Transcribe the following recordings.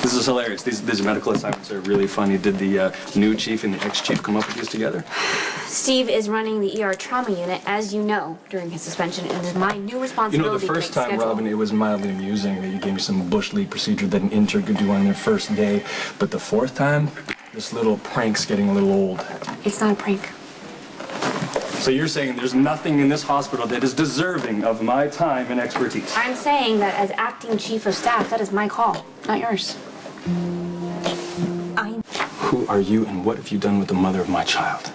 This is hilarious. These medical assignments are really funny. Did the new chief and the ex-chief come up with these together? Steve is running the ER trauma unit, as you know, during his suspension, and it is my new responsibility. You know, the first time, Robin, it was mildly amusing that you gave me some bush league procedure that an intern could do on their first day. But the fourth time, this little prank's getting a little old. It's not a prank. So you're saying there's nothing in this hospital that is deserving of my time and expertise? I'm saying that as acting chief of staff, that is my call, not yours. Who are you and what have you done with the mother of my child?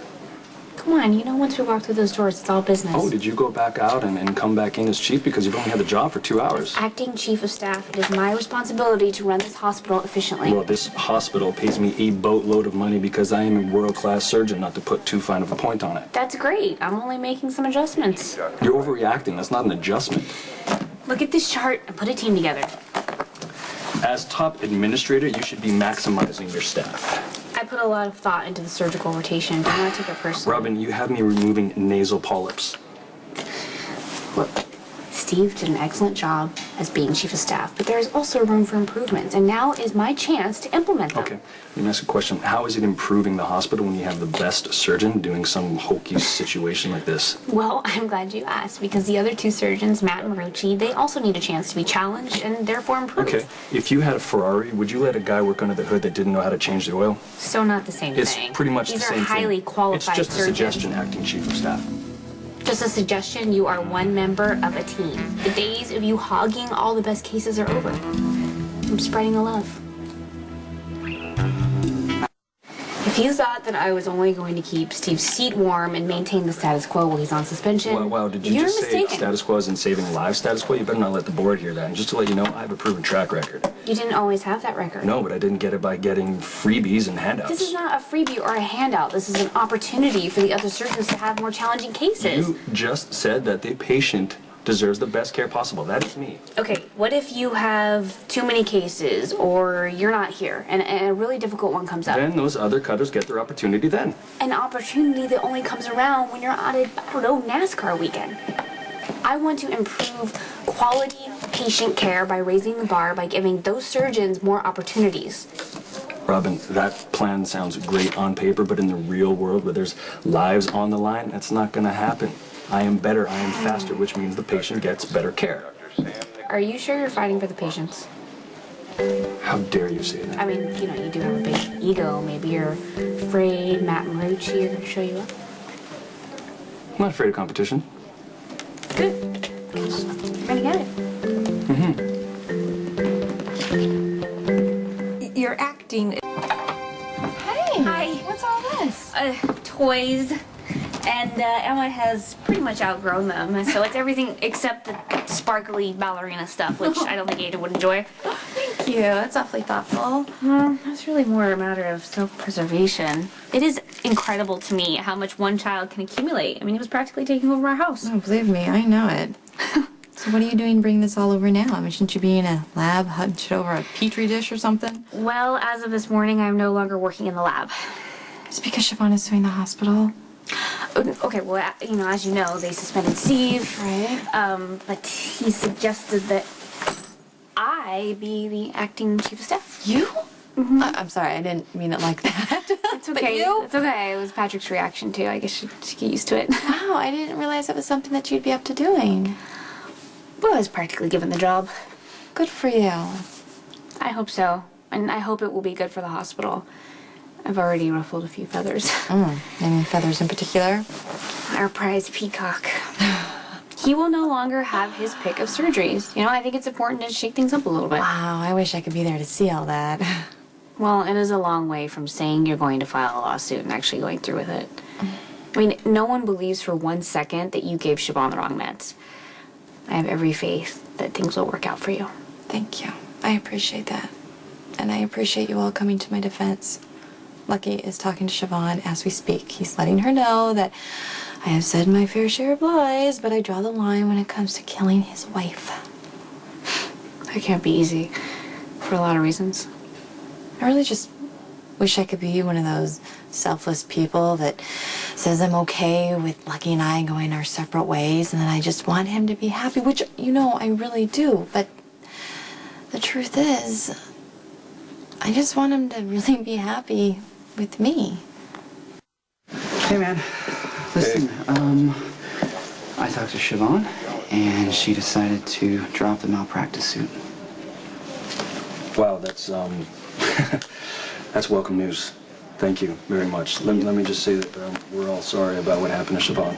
Come on, you know once we walk through those doors, it's all business. Oh, did you go back out and come back in as chief because you've only had the job for 2 hours? Acting chief of staff, it is my responsibility to run this hospital efficiently. Well, this hospital pays me a boatload of money because I am a world-class surgeon, not to put too fine of a point on it. That's great. I'm only making some adjustments. You're overreacting. That's not an adjustment. Look at this chart and put a team together. As top administrator, you should be maximizing your staff. I put a lot of thought into the surgical rotation. Don't want to take it personally. Robin, you have me removing nasal polyps. Look, Steve did an excellent job as being chief of staff, but there is also room for improvements, and now is my chance to implement them. Okay, let me ask a question. How is it improving the hospital when you have the best surgeon doing some hokey situation like this? Well, I'm glad you asked, because the other two surgeons, Matt and Marucci, they also need a chance to be challenged and therefore improve. Okay, if you had a Ferrari, would you let a guy work under the hood that didn't know how to change the oil? So not the same thing. It's pretty much the same thing. These are highly qualified surgeons. It's just a surgeons. suggestion, acting chief of staff. Just a suggestion, you are one member of a team. The days of you hogging all the best cases are over. I'm spreading the love. If you thought that I was only going to keep Steve's seat warm and maintain the status quo while he's on suspension, Wow, did you you're just mistaken. say status quo isn't saving lives status quo? You better not let the board hear that. And just to let you know, I have a proven track record. You didn't always have that record. No, but I didn't get it by getting freebies and handouts. This is not a freebie or a handout. This is an opportunity for the other surgeons to have more challenging cases. You just said that the patient deserves the best care possible. That is me. Okay, what if you have too many cases or you're not here and a really difficult one comes up? Then those other cutters get their opportunity then. An opportunity that only comes around when you're on a, I don't know, NASCAR weekend. I want to improve quality patient care by raising the bar by giving those surgeons more opportunities. Robin, that plan sounds great on paper, but in the real world where there's lives on the line, that's not going to happen. I am better, I am faster, which means the patient gets better care. Are you sure you're fighting for the patients? How dare you say that? I mean, you know, you do have a big ego. Maybe you're afraid Matt and Marucci are going to show you up. I'm not afraid of competition. Good. Because you're going to get it. You're acting. Hey! Hi. What's all this? Toys. And Emma has pretty much outgrown them, so it's everything except the sparkly ballerina stuff, which I don't think Ada would enjoy. Thank you. That's awfully thoughtful. It's really more a matter of self-preservation. It is incredible to me how much one child can accumulate. I mean, it was practically taking over our house. Oh, believe me, I know it. So what are you doing bringing this all over now? I mean, shouldn't you be in a lab hunched over a petri dish or something? Well, as of this morning, I'm no longer working in the lab. It's because Siobhan is suing the hospital. Okay, well, you know, as you know, they suspended Steve. Right. But he suggested that I be the acting chief of staff. You? I'm sorry, I didn't mean it like that. It's okay. It's okay. It was Patrick's reaction, too. I guess you should get used to it. Wow, I didn't realize it was something that you'd be up to doing. Well, I was practically given the job. Good for you. I hope so. And I hope it will be good for the hospital. I've already ruffled a few feathers. Any feathers in particular? Our prize peacock. He will no longer have his pick of surgeries. You know, I think it's important to shake things up a little bit. Wow, I wish I could be there to see all that. Well, it is a long way from saying you're going to file a lawsuit and actually going through with it. I mean, no one believes for 1 second that you gave Siobhan the wrong meds. I have every faith that things will work out for you. Thank you. I appreciate that. And I appreciate you all coming to my defense. Lucky is talking to Siobhan as we speak. He's letting her know that I have said my fair share of lies, but I draw the line when it comes to killing his wife. That can't be easy for a lot of reasons. I really just wish I could be one of those selfless people that says I'm okay with Lucky and I going our separate ways and that I just want him to be happy, which, you know, I really do. But the truth is, I just want him to really be happy with me. Hey, man. Listen, I talked to Siobhan, and she decided to drop the malpractice suit. Wow, that's that's welcome news. Thank you very much. Let me just say that we're all sorry about what happened to Siobhan.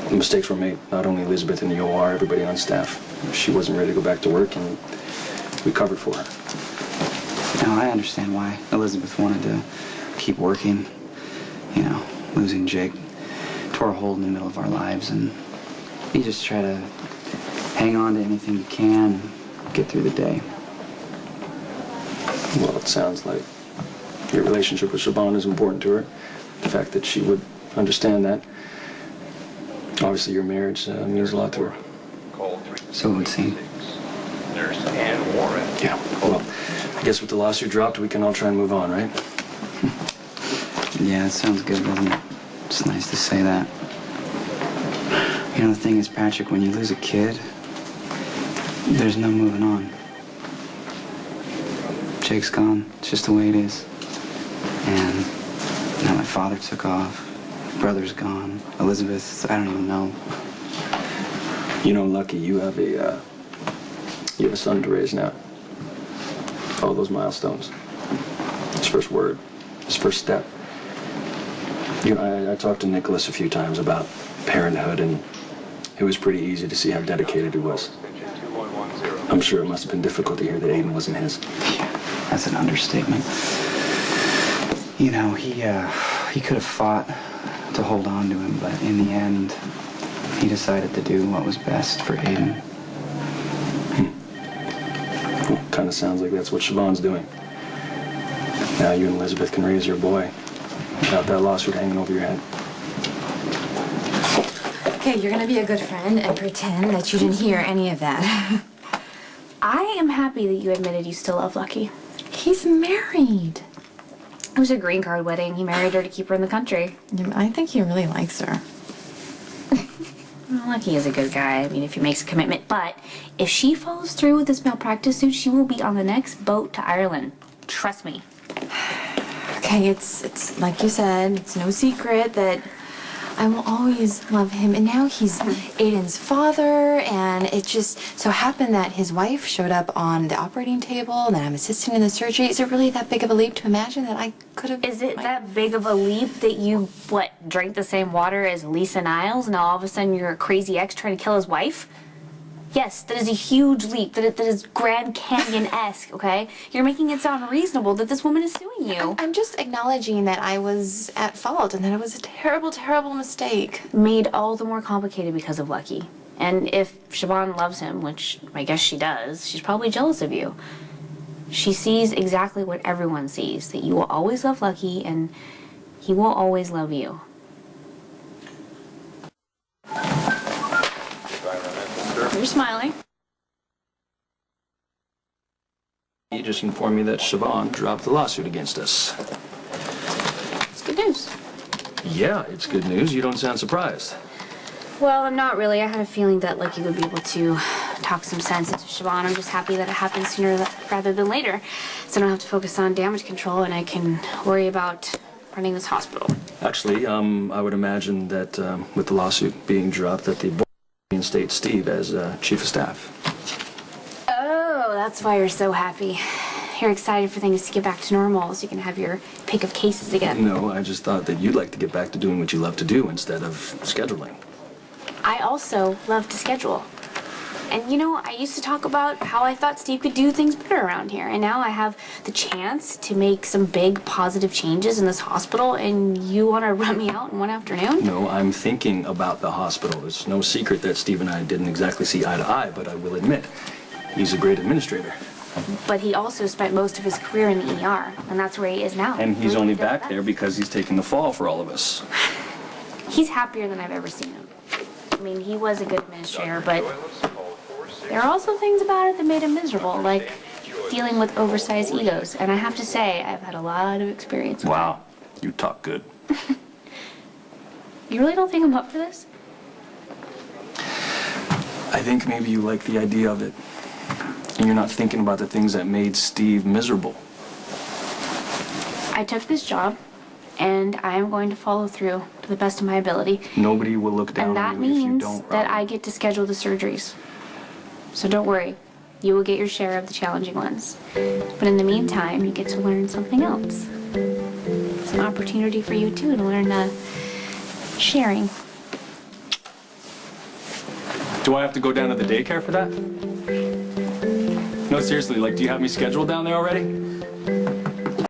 The mistakes were made. Not only Elizabeth in the OR, everybody on staff. She wasn't ready to go back to work, and we covered for her. Now, I understand why Elizabeth wanted to keep working. You know, losing Jake tore a hole in the middle of our lives, and you just try to hang on to anything you can, get through the day. Well, it sounds like your relationship with Siobhan is important to her. The fact that she would understand that. Obviously, your marriage means a lot to her. So it would seem. Nurse Ann Warren. Yeah, well, I guess with the lawsuit dropped, we can all try and move on, right? Yeah, it sounds good, doesn't it? It's nice to say that. You know, the thing is, Patrick, when you lose a kid, there's no moving on. Jake's gone. It's just the way it is. And now my father took off. Brother's gone. Elizabeth, I don't even know. You know, Lucky, you have a son to raise now. All those milestones. His first word, his first step. You know, I talked to Nicholas a few times about parenthood, and it was pretty easy to see how dedicated he was. I'm sure it must have been difficult to hear that Aiden wasn't his. That's an understatement. You know, he could have fought to hold on to him, but in the end, he decided to do what was best for Aiden. Well, kind of sounds like that's what Siobhan's doing. Now you and Elizabeth can raise your boy without that lawsuit hanging over your head. Okay, you're gonna be a good friend and pretend that you didn't hear any of that. I am happy that you admitted you still love Lucky. He's married. It was a green card wedding. He married her to keep her in the country. I think he really likes her. Well, Lucky is a good guy. I mean, if he makes a commitment. But if she follows through with this malpractice suit, she will be on the next boat to Ireland. Trust me. Okay, it's like you said, it's no secret that I will always love him. And now he's Aiden's father, and it just so happened that his wife showed up on the operating table, and that I'm assisting in the surgery. Is it really that big of a leap to imagine that I could have... Is it that big of a leap that you, drank the same water as Lisa Niles, and now all of a sudden you're a crazy ex trying to kill his wife? Yes, that is a huge leap. That is Grand Canyon-esque, okay? You're making it sound reasonable that this woman is suing you. I'm just acknowledging that I was at fault and that it was a terrible, terrible mistake. Made all the more complicated because of Lucky. And if Siobhan loves him, which I guess she does, she's probably jealous of you. She sees exactly what everyone sees, that you will always love Lucky and he will always love you. You're smiling. You just informed me that Siobhan dropped the lawsuit against us. It's good news. Yeah, it's good news. You don't sound surprised. Well, I'm not really. I had a feeling that Lucky would be able to talk some sense into Siobhan. I'm just happy that it happened sooner rather than later. So I don't have to focus on damage control and I can worry about running this hospital. Actually, I would imagine that with the lawsuit being dropped, that the board reinstate Steve as chief of staff. Oh, that's why you're so happy. You're excited for things to get back to normal so you can have your pick of cases again. No, I just thought that you'd like to get back to doing what you love to do instead of scheduling. I also love to schedule. And you know, I used to talk about how I thought Steve could do things better around here. And now I have the chance to make some big positive changes in this hospital and you want to run me out in one afternoon? No, I'm thinking about the hospital. It's no secret that Steve and I didn't exactly see eye to eye, but I will admit, he's a great administrator. But he also spent most of his career in the ER, and that's where he is now. And he's only back there because he's taking the fall for all of us. He's happier than I've ever seen him. I mean, he was a good administrator, but there are also things about it that made him miserable, like dealing with oversized egos. And I have to say, I've had a lot of experience with Wow, you talk good. that. You really don't think I'm up for this? I think maybe you like the idea of it. And you're not thinking about the things that made Steve miserable. I took this job, and I am going to follow through to the best of my ability. Nobody will look down And that on you if you means don't, that Robin. I get to schedule the surgeries. So don't worry. You will get your share of the challenging ones. But in the meantime, you get to learn something else. It's an opportunity for you, too, to learn sharing. Do I have to go down to the daycare for that? No, seriously, like, do you have me scheduled down there already?